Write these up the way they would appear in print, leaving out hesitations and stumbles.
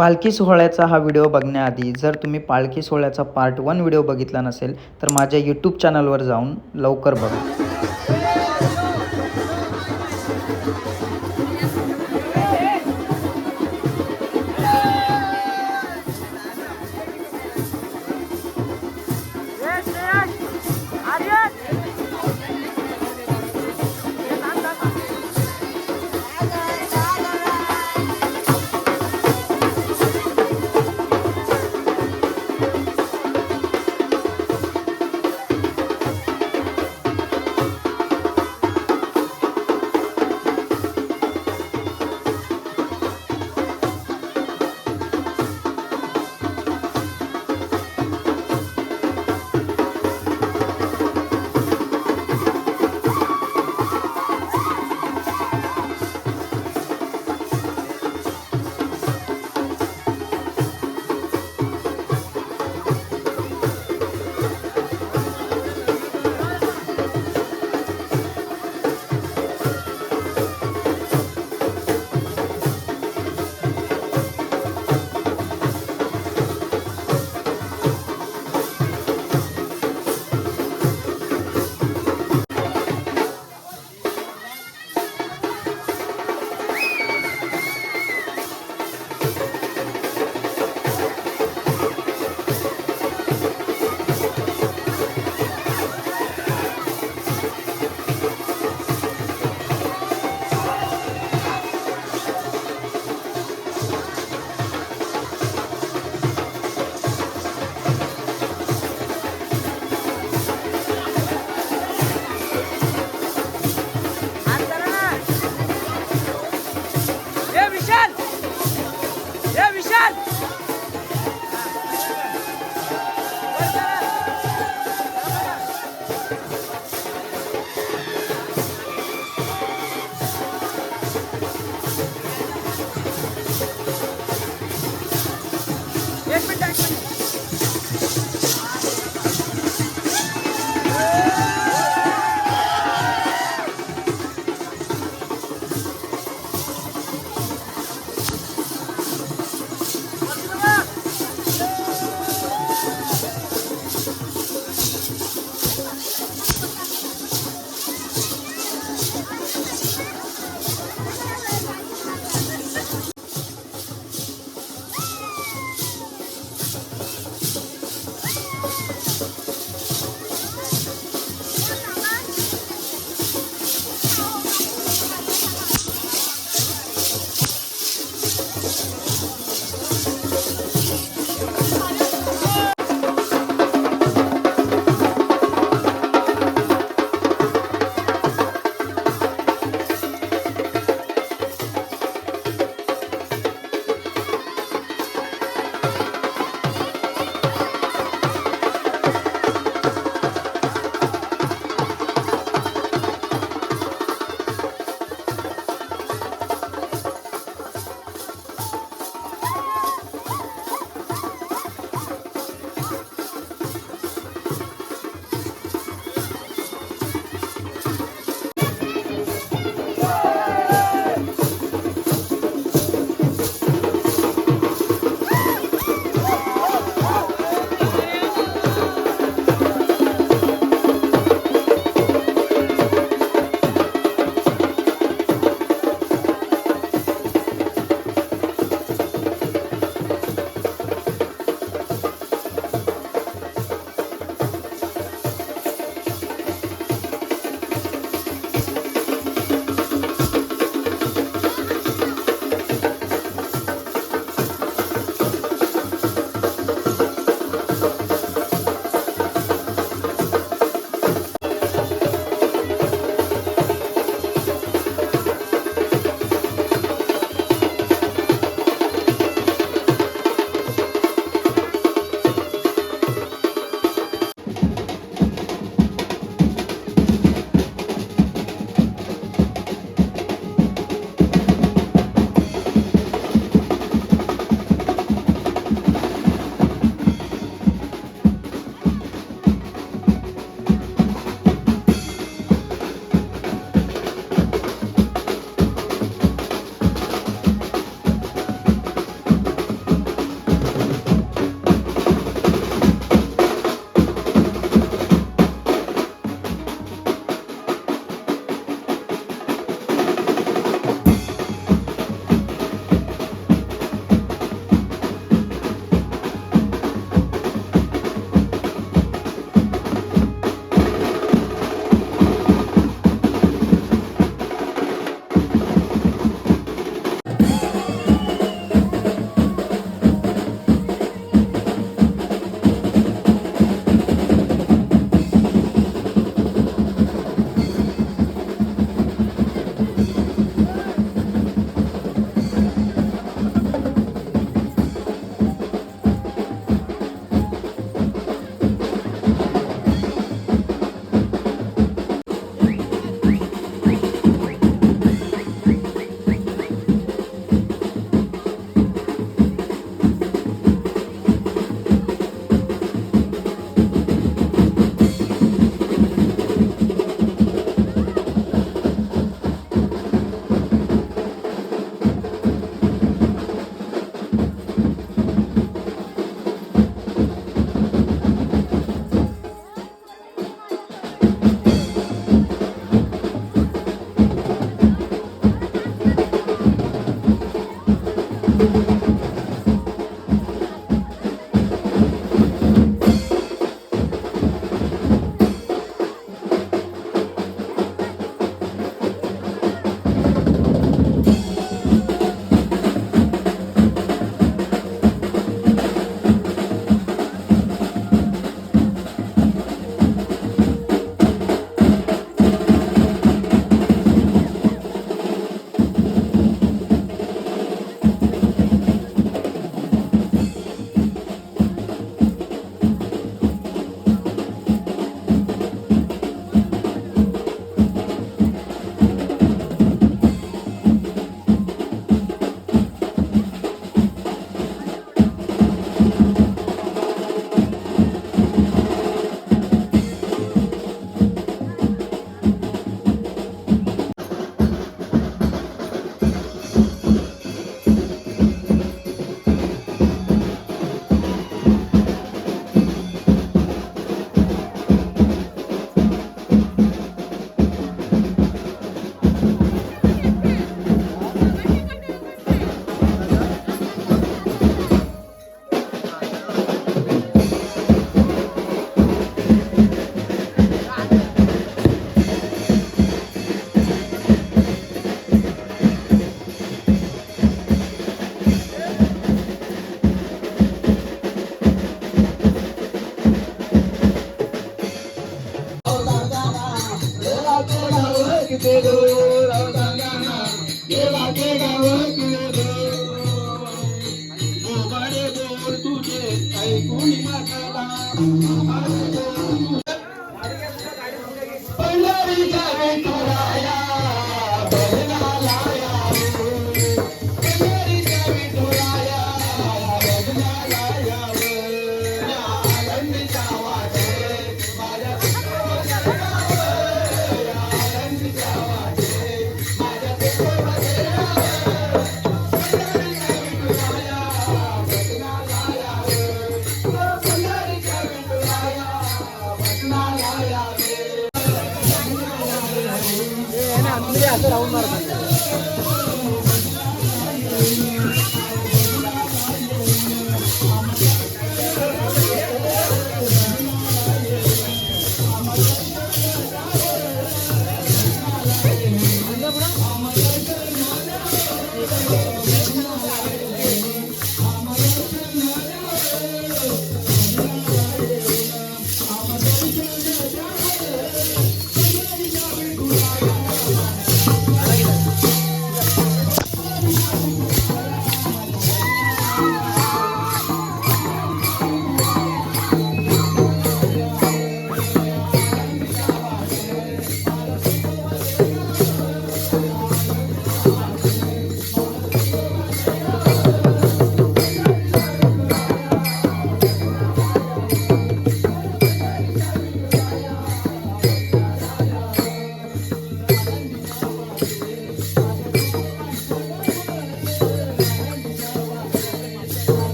पालखी सोहळ्याचा हा व्हिडिओ बघण्याआधी जर तुम्ही पालखी सोहळ्याचा पार्ट 1 व्हिडिओ बघितला नसेल तर माझ्या यूट्यूब चॅनलवर जाऊन लवकर बघा.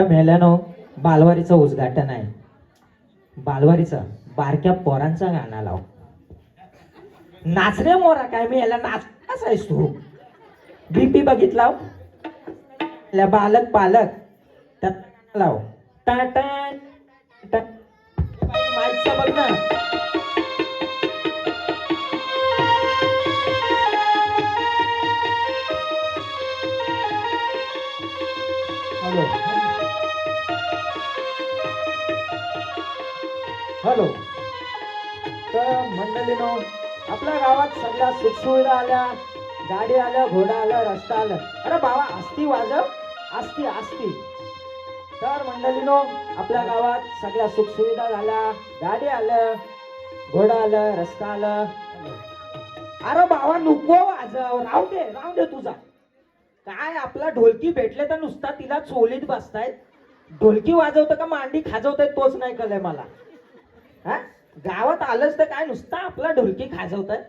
मेल्यानो बालवारीचं उद्घाटन आहे. बालवारीचं बारक्या पोरांचा गाणं लाव. नाच रे मोरा, काय मी याला नाच आहेस तू? बीपी बघितला बालक पालक त्यात लाव. माईकचा बघ ना. Hello hello. तर मंडळीनो, आपल्या गावात सगळ्या सुखसुविधा आल्या, गाडी आल्या, घोडा आला, रस्ता आला. अरे बाबा आस्ती वाजव, आस्ती आस्ती. तर मंडळीनो, आपल्या गावात सगळ्या सुखसुविधा झाल्या, गाडी आलं, घोडा आलं, रस्ता आलं. अरे बाबा नको वाजव, राहू दे तुझा. काय आपला ढोलकी भेटले तर नुसता तिला चोलीत बसतायत. ढोलकी वाजवतं का मांडी खाजवतायत तोच नाही कळलंय मला. हा, गावात आलंच तर काय नुसता आपला ढोलकी खाजवताय.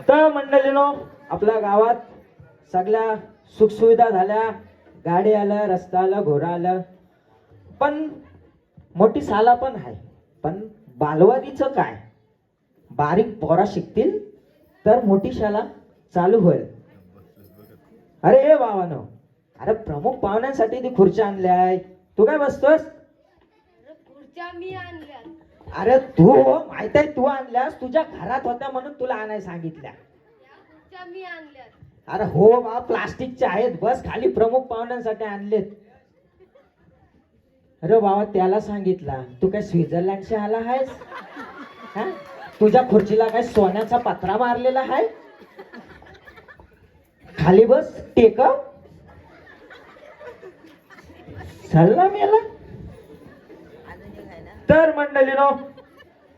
तर मंडळीनो, आपल्या गावात सगळ्या सुखसुविधा झाल्या, गाडी आलं, रस्ता आलं, घोडा आलं. पण मोठी शाळा पण आहे. पण बालवाडीचं काय? बारीक पोरा शिकतील तर मोठी शाळा चालू होईल. अरे हे बाबानो, अरे प्रमुख पाहुण्यांसाठी ती खुर्च्या आणल्याय, तू काय बसतोस? खुर्च्या मी आणल्या. अरे तू माहित आहे, तू आणल्यास, तुझ्या घरात होत्या म्हणून तुला आणाय सांगितल्या. खुर्च्या मी आणल्या. अरे हो बा, प्लास्टिकच्या आहेत, बस खाली प्रमुख पाहुण्यांसाठी आणलेत. अरे बाबा त्याला सांगितला, तू काय स्वित्झर्लंडशी आला आहेस? हा, तुझ्या खुर्चीला काय सोन्याचा पत्रा मारलेला आहे? खाली बस, टेकव. चालला मेला. तर मंडळीनो,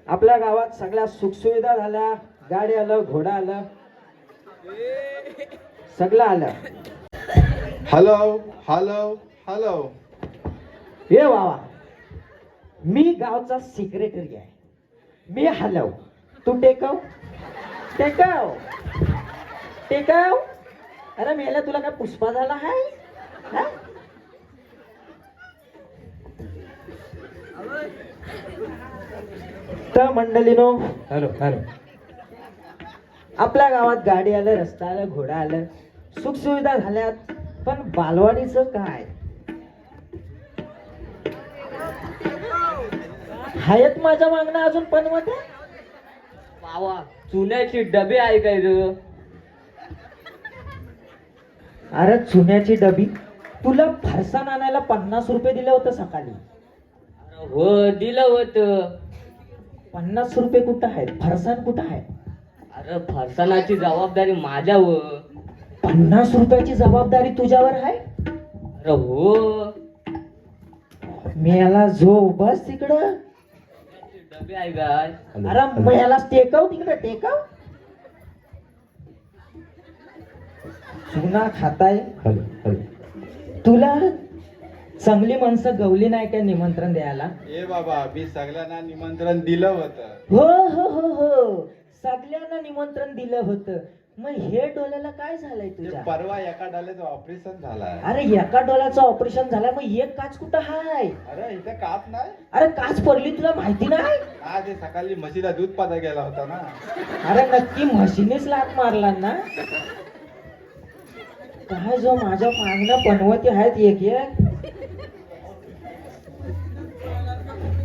आपल्या गावात सगळ्या सुखसुविधा झाल्या, गाडी आलं, घोडा आलं, सगळं आलं. Hello hello hello. हे बाबा, मी गावचा सेक्रेटरी आहे. मी हलव, तू टेकव टेकव टेकव. अरे मेला, तुला काय पुष्पा झाला आहे? तर मंडळीनो, हॅलो हॅलो. आपल्या गावात गाडी आलं, रस्ता आलं, घोडा आलं, सुखसुविधा झाल्यात. पण बालवाडीचं काय? हायत माझ्या मागणं अजून पण मध्ये. बाबा चुन्याची डबे आहे काय रे? अरे चुन्याची डबी? तुला फरसाण आणायला 50 रुपये दिले होते सकाळी. हो दिलं होतं. 50 रुपये कुठं आहेत? फरसाण कुठं आहे? अरे फरसाणाची जबाबदारी माझ्यावर. 50 रुपयाची जबाबदारी तुझ्यावर आहे? अरे हो. मी याला जो बस तिकडं. डबे आहे काय? अरे मग याला टेकव तिकडे, टेकव. चुना खाताय. तुला चांगली माणसं गवली नाही काय निमंत्रण द्यायला? ए बाबा, मी सगळ्यांना निमंत्रण दिलं होतं. हो हो हो हो, सगळ्यांना निमंत्रण दिलं होतं. मग हे डोळ्याला काय झालंय ते तुझ्या? परवा एका डाल्याचं ऑपरेशन झालाय. अरे एका डोळ्याचं ऑपरेशन झालंय, मग एक काच कुठं हाय? अरे इथे काप नाही. अरे काच पडली तुला माहिती नाही? आज हे सकाळी म्हशीला दूध पाजा गेला होता ना. अरे नक्की म्हशीनेच लात मारला ना? काय जो माझ्या मागणं पनवती आहेत एक एक.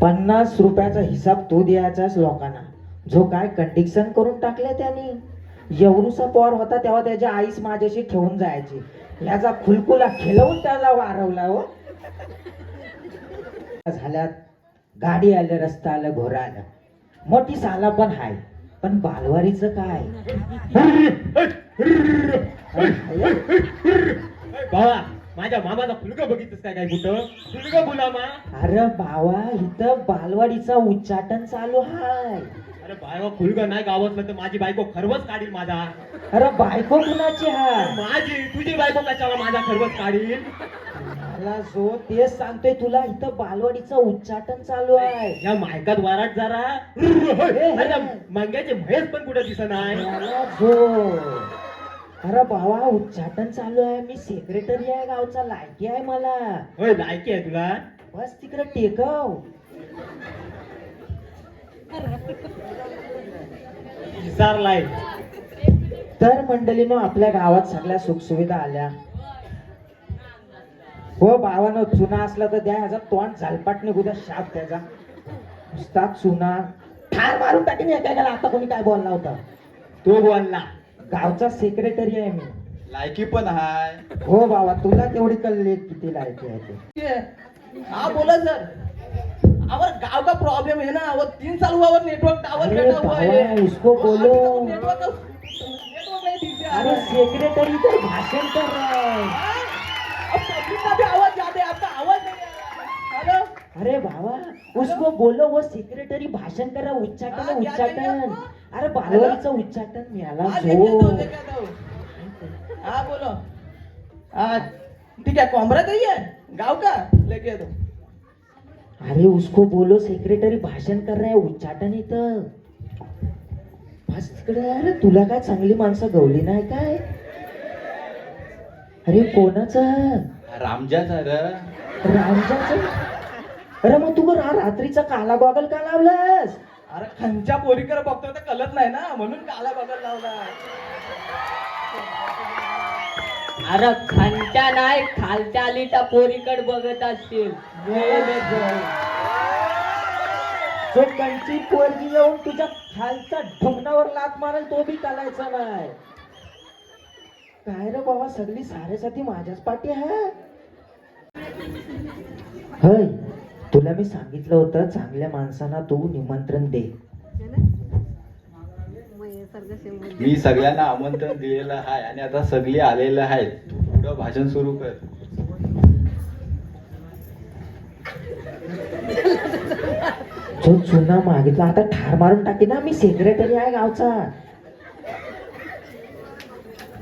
50 रुपयाचा हिसाब तू द्यायचास लोकांना. जो काय कंडिक्शन करून टाकले त्याने. एवढूसा पोर होता तेव्हा त्याच्या आईस माझ्याशी ठेवून जायची. याचा खुलकुला खेळवून त्याला वारवला हो. झाल्यात गाडी आलं, रस्ता आलं, घोडा आलं, मोठी साला पण हाय, पण बालवारीचं काय? बाबा माझ्या मामाचा फुलगा बघितलंस काय काय कुठं? फुलगा बुलामा. अरे बावा इथं बालवाडीचा उच्चाटन चालू हाय. अरे बाबा फुलगा नाही गावातलं तर माझी बायको खरवच काढील माझा. अरे बायको कुणाची हाय? माझी तुझी बायको कशाला माझा खरवच काढील? मला जो तेच सांगतोय तुला, इथं बालवाडीचं उच्चाटन चालू आहे. या मायकात वाराट जरा. अरे मंग्याचे म्हैस पण कुठं दिसत नाही. मला जो अरे बाबा उच्चाटन चालू आहे, मी सेक्रेटरी आहे गावचा, लायकी आहे मला. होय लायकी आहे तुला? बस तिकडे टेकव. विसरलाय. तर मंडळीनो आपल्या गावात सगळ्या सुखसुविधा आल्या हो. भावानं चुना असला तर द्या, ह्याचा तोंड झालपाट निघू द्या, शाप त्याचा नुसता चुना ठार मारून टाकीन एकाला. आता कोणी काय बोलला होता? तो बोलला. गावचा सेक्रेटरी आहे मी. लायकी पण हाय. हो बाबा तुला तेवढी कळली किती लायकी आहे ते. हाँ बोला सर, और गांव का प्रॉब्लम है ना, वो 3 साल हुआ और नेटवर्क टावर अरे कटा हुआ है। बाबा, उसको बोलो। नेटवर्क नहीं ठीक से आ अरे रहा है। सेक्रेटरी तर भाषण कर रहा है. हाँ? अब पब्लिक का भी आवाज जाते है, आपका आवाज नहीं आ रहा। हेलो, अरे बाबा उसको बोलो, वो सेक्रेटरी भाषण कर रहा है. उच्चाटन हाँ, क्या उच्चाटन. चाहिए आपको? अरे बालवाडीचं उच्चाटन मिळाला हाँ, लेके दो, जो. लेके दो। हाँ बोलो। हाँ ठीक है, कॉमरा चाहिए गांव का, लेके दो। अरे उसको बोलो, सेक्रेटरी भाषण कर रहे उच्चाटन इथं. बस तिकडे. अरे तुला काय चांगली माणसं गवली नाही काय? अरे कोणाचं? रामजाचा र. रामजाचं. अरे मग तू रात्रीचा काला गॉगल का लावलास? अरे खंच्या पोरीकडे बघतोय तर कळत नाही ना, म्हणून काला बघत लावला. अरे खालच्या नाही खालच्या आलीच्या पोरीकडे बघत असतील. जो कंची पोरगी येऊन तुझ्या खालचा ढुंगणावर लात मारेल तो बी चालायचा नाही. काय रे बाबा, सगळी सारेसाठी माझ्याच पाठी आहे. होय तुला मी सांगितलं होतं चांगल्या माणसांना तू निमंत्रण दे. मी सगळ्यांना आमंत्रण दिलेलं आहे आणि आता सगळे आलेले आहेत. तू पुढं भाषण सुरू कर. जो चुना मागितला आता ठार मारून टाकी ना. मी सेक्रेटरी आहे गावचा.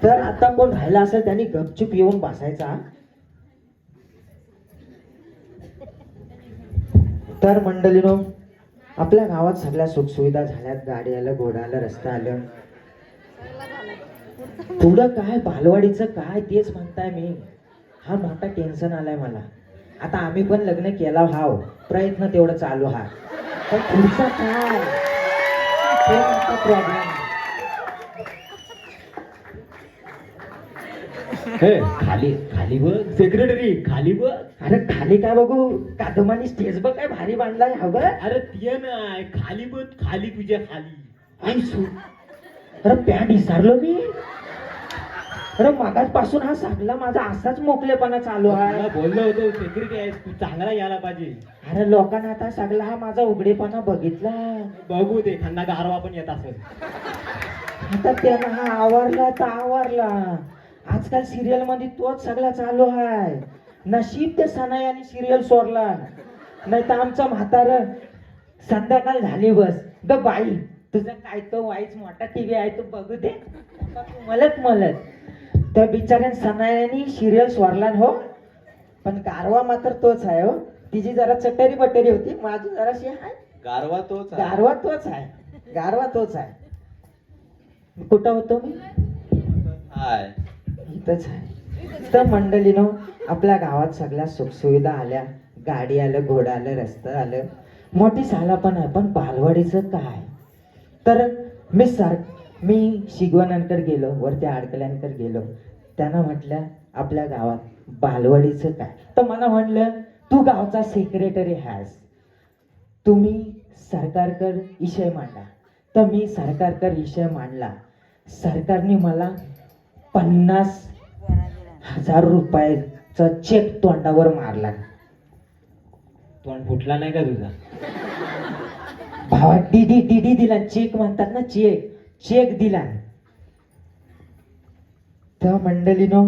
तर आता कोण राहिला असेल त्यांनी गपचूप येऊन बसायचा. तर मंडळीनो आपल्या गावात सगळ्या सुखसुविधा झाल्यात. गाडी आलं, घोडा आलं, रस्ता आलं. पुढं काय बालवाडीचं काय तेच म्हणताय मी. हा मोठा टेन्शन आलाय मला. आता आम्ही पण लग्न केला हाव, प्रयत्न तेवढं चालू हा, पण पुढचा काय ते मोठा प्रॉब्लेम. खाली खाली बघ सेक्रेटरी, खाली बघ. अरे खाली काय बघू, कादमानी स्टेज बघ काय भारी बांधलाय हवं. अरे ते नाही खाली बघ, खाली तुझ्या खाली. आई सू. अरे पॅन्ट विसरलो मी. अरे मागासपासून हा सगळा माझा असाच मोकलेपणा चालू तुला आहे. बोललो होतो सेक्रेटरी आहे तू, चांगला यायला पाहिजे. अरे लोकांना आता सगळा हा माझा उघडेपणा बघितला. बघू ते खांदा गारवा पण येत असेल. आता त्यानं हा आवरला तर आवरला. आजकाल सिरियल मध्ये तोच सगळा चालू आहे. नशीब ते सनायाने सिरियल सोडला, नाही तर आमचं म्हातार संध्याकाळ झाली बस ग बाई तुझं काय तो वाईच मोठा टीव्ही आहे तू बघू दे. आता तू मलत मलत त्या बिचाऱ्यान सनायाने सिरियल सोडला हो. पण गारवा मात्र तोच आहे हो. तिची जरा चटरी बटरी होती, माझी जराशी आहे. गारवा तोच आहे. गारवा तोच आहे. गारवा तोच आहे. कुठं होतो मी? हाय. इथंच आहे. तर मंडळीनो, आपल्या गावात सगळ्या सुखसुविधा आल्या, गाडी आलं, घोडा आलं, रस्ता आलं, मोठी शाळा पण आहे. पण बालवाडीचं काय? तर मी शिगवणांकडे गेलो, वरती आडकल्यांकडे गेलो. त्यांना म्हटलं आपल्या गावात बालवाडीचं काय? तर मला म्हणलं तू गावचा सेक्रेटरी आहेस, तुम्ही सरकारकडे विषय मांडा. तर मी सरकारकडे विषय मांडला. सरकारने मला 50,000 रुपयाचा चेक तोंडावर मारला. तोंड फुटला नाही का तुझा? भावा डीडी दिला. चेक म्हणतात ना, चेक दिला. त्या मंडळीनो,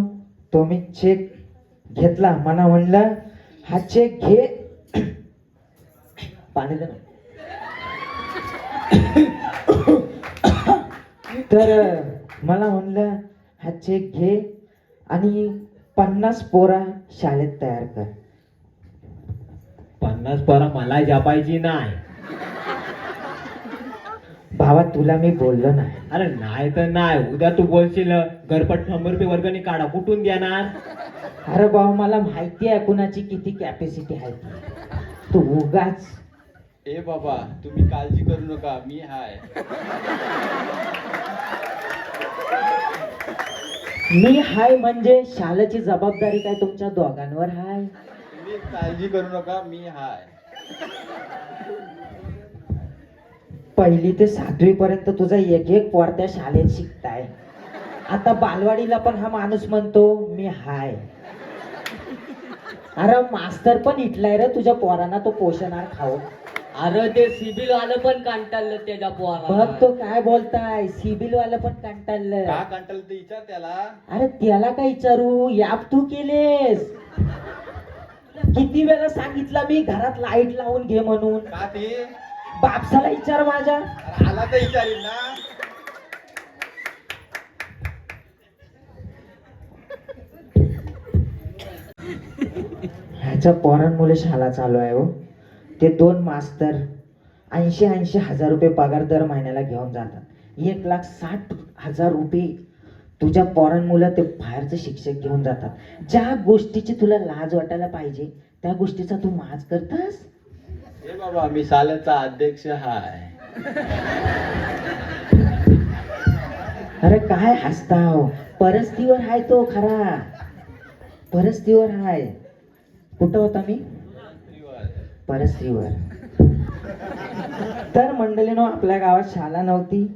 तो मी चेक घेतला. मला म्हणलं हा चेक घे. पाणी दे ना. तर मला म्हणलं हा चेक घे आणि 50 पोरा शाळेत तयार कर. 50 पोरं मला जपायची नाही. भावा तुला मी बोललो नाही. अरे नाही तर नाही, उद्या तू बोलशील घरपट 100 रुपये वर्गणी काढा, कुठून देणार? अरे भाऊ मला माहिती आहे कुणाची किती कॅपॅसिटी आहे ती. तू उगाच. ए बाबा, तुम्ही काळजी करू नका, मी हाय. मी हाय म्हणजे शाळेची जबाबदारी काय तुमच्या दोघांवर हाय? तुम्ही काळजी करू नका, मी हाय. पहिली ते 7वी पर्यंत तुझा एक पोर त्या शाळेत शिकताय. आता बालवाडीला पण हा माणूस म्हणतो मी हाय. अरे मास्तर पण इटलाय रे तुझ्या पोरांना तो पोषणार खाऊ. अरे ते सिबिल वालं पण कंटाळलं त्याच्या पोरा. बघ तो काय बोलताय. सिबिल वाला पण कंटाळलं. का कंटाळलं ते विचार त्याला. अरे त्याला काय विचारू, याप तू केलेस. किती वेळा सांगितलं मी घरात लाईट लावून घे म्हणून. का ते? बापसाला विचार माझ्या. अरे आला तर विचारील ना. ह्याच्या पोरांमुळे शाळा चालू आहे हो. ते 2 मास्तर 80 हजार रुपये पगार दर महिन्याला घेऊन जातात. 1,60,000 रुपये तुझ्या पोरांमुळे ते बाहेरचे शिक्षक घेऊन जातात. ज्या गोष्टीची तुला लाज वाटायला पाहिजे त्या गोष्टीचा तू माज करतास. ए बाबा, मी शाळेचा अध्यक्ष हाय. अरे काय हसताव. परस्तीवर हाय तो खरा. परस्तीवर हाय. कुठं होता मी? परस्त्रीवर. तर मंडळीनो, आपल्या गावात शाळा नव्हती.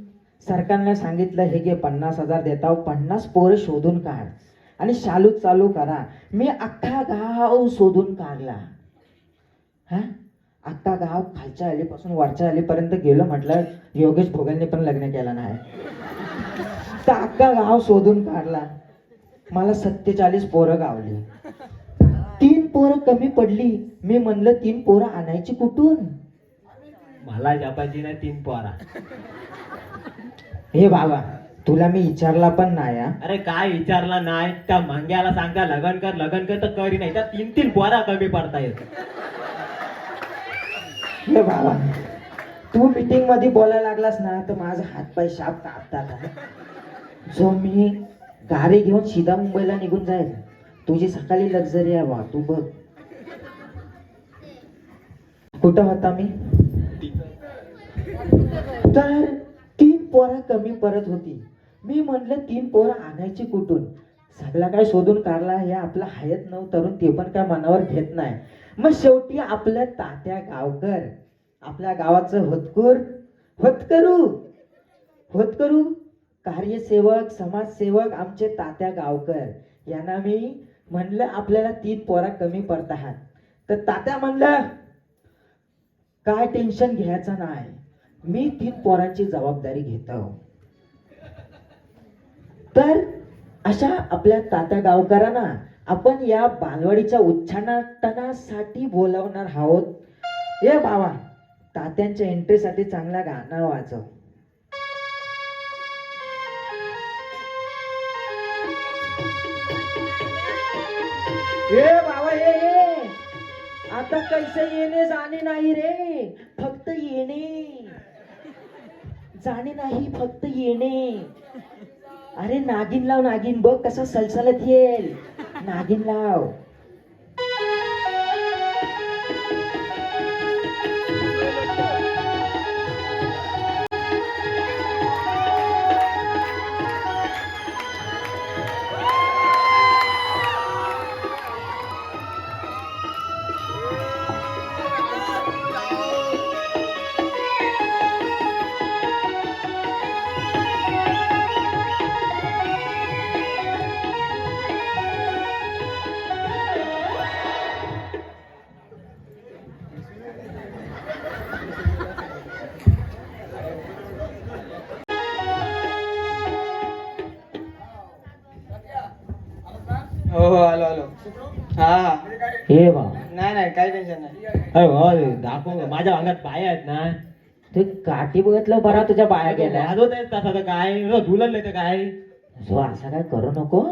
सरकारने सांगितलं हे घे 50,000 देताव, 50 पोरं शोधून काढ आणि शाळू चालू करा. मी अख्खा गाव शोधून काढला. हा, अख्खा गाव खालच्या अलीपासून वरच्या अलीपर्यंत गेलो. म्हटलं योगेश भोगलने पण लग्न केलं नाही. तर अख्खा गाव शोधून काढला. मला 47 पोरं गावली. 3 पोरं कमी पडली. मी म्हणलं 3 पोरं आणायची कुठून? मला जपायची नाही 3 पोरा. हे बाबा तुला मी विचारला पण नाही. अरे काय विचारला नाही? त्या मांग्याला सांगता लगन कर तर करी नाही. त्या 3 पोरा कमी पडतायत. हे बाबा तू मीटिंग मध्ये बोलायला लागलास ना तर माझा हातपाय शाप कापतात. जो मी गाडी घेऊन सीधा मुंबईला निघून जाईल. तुझी सकाळी लक्झरी आहे बा, तू बघ. कुठं होता मी? तर 3 पोरं कमी पडत होती. मी म्हटलं 3 पोरं आणायची कुठून? सगळा काय शोधून काढला. हे आपला हयत नव तरुण ते पण काय मनावर घेत नाही. मग शेवटी आपल्या तात्या गावकर, आपल्या गावाचं होतकरू कार्यसेवक समाजसेवक आमचे तात्या गावकर यांना मी म्हणलं आपल्याला 3 पोरा कमी पडतात. तर तात्या म्हणलं काय टेन्शन घ्यायचं नाही, मी 3 पोरांची जबाबदारी घेतो. तर अशा आपल्या तात्या गावकरांना आपण या बालवाडीच्या उच्चाटनासाठी बोलावणार आहोत. ए बाबा तात्यांच्या एंट्रीसाठी चांगला गाणं वाजव. ए बाबा ए आता कैसे येणे जाणे नाही रे, फक्त येणे. जाणे नाही फक्त येणे. अरे नागिन लाव नागिन, बघ कसं सलसलत येईल. नागिन लाव. हो हो आलो आलो. हा हा. हे बा, नाही नाही काही टेन्शन नाही. दाखव माझ्या अंगात बाया आहेत ना. ते काठी बघितलं बरा तुझ्या बाया गेल्या. वाजवत आहेत तसं तर काय धुलन तर काय. जो असं काय करू नको.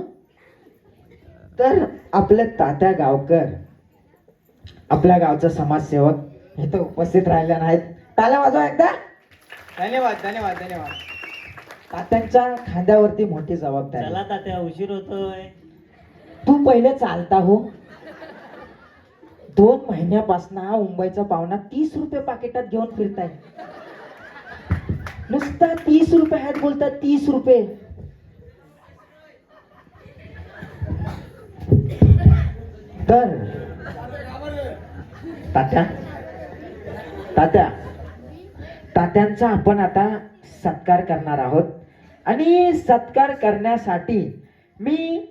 तर आपले तात्या गावकर, आपल्या गावचा समाजसेवक इथं उपस्थित राहिल्या नाहीत. टाळ्या वाजवा एकदा. धन्यवाद धन्यवाद धन्यवाद. तात्यांच्या खांद्यावरती मोठी जबाबदारी. चला तात्या उशीर होतोय. तू पहिले चालता हो. 2 महिन्यापासून हा मुंबईचा पाहुणा 30 रुपये पाकिटात घेऊन फिरताय. नुसता 30 रुपये आहेत बोलतात. 30 रुपये. तर तात्या तात्या तात्यांचा आपण आता सत्कार करणार आहोत. आणि सत्कार करण्यासाठी मी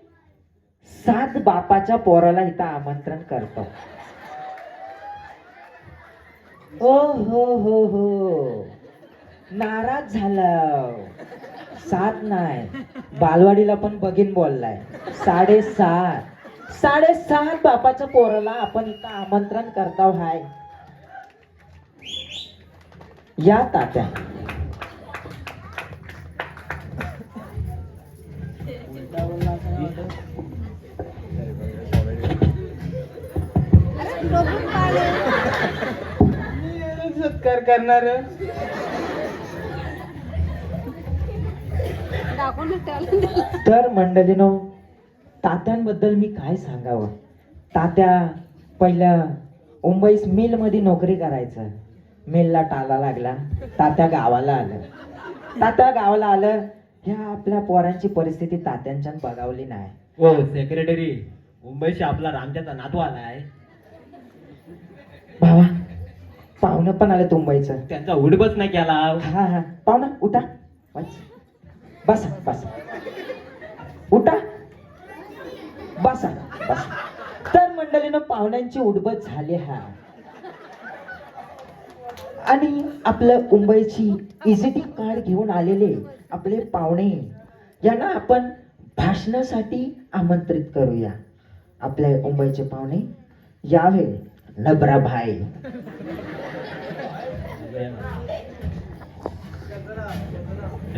7 बापाच्या पोराला इथं आमंत्रण करतो. ओ हो हो हो, नाराज झाला. 7 नाही, बालवाडीला पण बघीन बोललाय. 7.5 बापाच्या पोराला आपण इथं आमंत्रण करतो. हाय या तात्या. सत्कार करणार. तर मंडळीनो, तात्यांबद्दल मी काय सांगावं. तात्या पहिल्या मुंबईस मिल मध्ये नोकरी करायचं. मिलला टाला लागला. तात्या गावाला आलं. ह्या आपल्या पोरांची परिस्थिती तात्यांच्या बघावली नाही. हो सेक्रेटरी, मुंबईशी आपला रामच्याचा नातू आलाय. भावा, पाहुणं पण आलं मुंबईचं. त्यांचा उडबच नाही केला. हा हा, पाहुणं उठा. बसा बसा. उठा. बसा बसा. तर मंडळीनं पाहुण्यांची उडबत झाली. हा, आणि आपलं मुंबईची इजिटिंग कार्ड घेऊन आलेले आपले पाहुणे यांना आपण भाषणासाठी आमंत्रित करूया. आपल्या मुंबईचे पाहुणे यावे. नबरा भाई.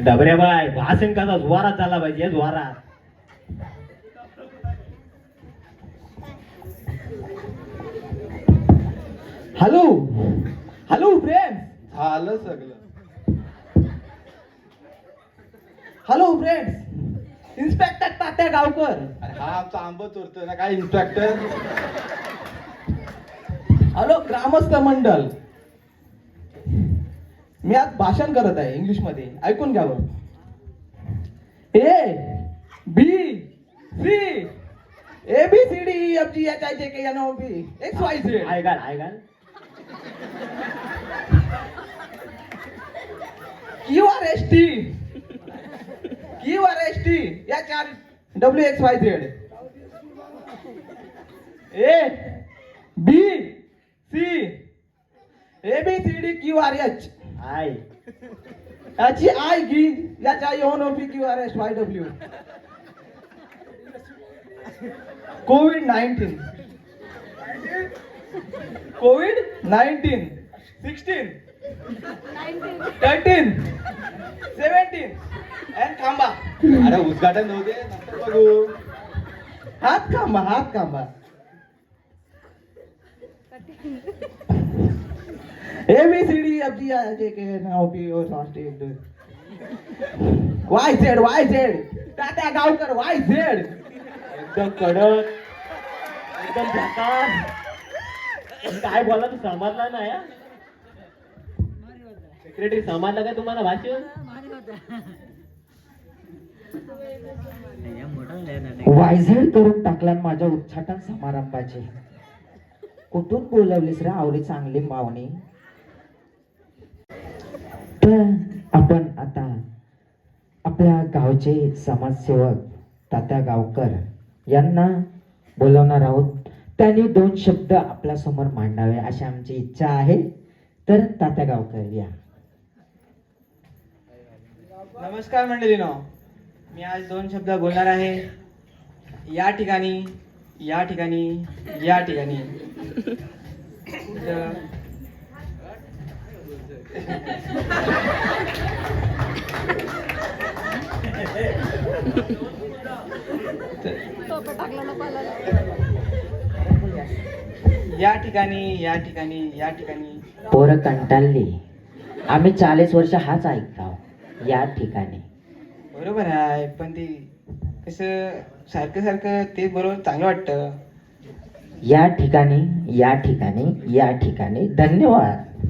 डबऱ्या बाय, भाषण कसा जोरात झाला पाहिजे. जोरात. Hello hello friends. झालं सगळं. Hello friends. इन्स्पेक्टर तात्या गावकर. अरे हा आमचा आंब चोरतोय ना काय इन्स्पेक्टर. हॅलो ग्रामस्थ मंडळ. मी आज भाषण करत आहे इंग्लिश मध्ये, ऐकून घ्यावं. ABCD EFGHIJKLMNOP XYZ. ऐकाल QRST WXYZ. ABCD QRH. याची आय घी. याच्या ONOP QRSYW. COVID-19 16 13 17 and थांबा. अरे उद्घाटन होते नंतर बघू. हात खांबा. ABCD EFGHIJKLMNOP XYZ. तात्या गावकर वाय झेड. एकदम कडक, एकदम झाकार. काय बोला तू समजला नाही. सेक्रेटरी समजला काय तुम्हाला भाषण? वायझेड करून टाकला न माझ्या उच्चाटन समारंभाचे. कुठून बोलवलीस रे आवडी चांगली मावणी. तर आपण आता आपल्या गावचे समाजसेवक तात्या गावकर यांना बोलवणार आहोत. त्यांनी 2 शब्द आपल्या समोर मांडावे अशी आमची इच्छा आहे. तर तात्या गावकर या. नमस्कार मंडळीनो, मी आज 2 शब्द बोलणार आहे. या ठिकाणी या ठिकाणी या ठिकाणी या ठिकाणी या ठिकाणी या ठिकाणी पोरं कंटाळली. आम्ही 40 वर्ष हाच ऐकतो. या ठिकाणी बरोबर आहे, पण ते कसं सारखं सारखं ते बरोबर चांगलं वाटतं. या ठिकाणी या ठिकाणी या ठिकाणी. धन्यवाद.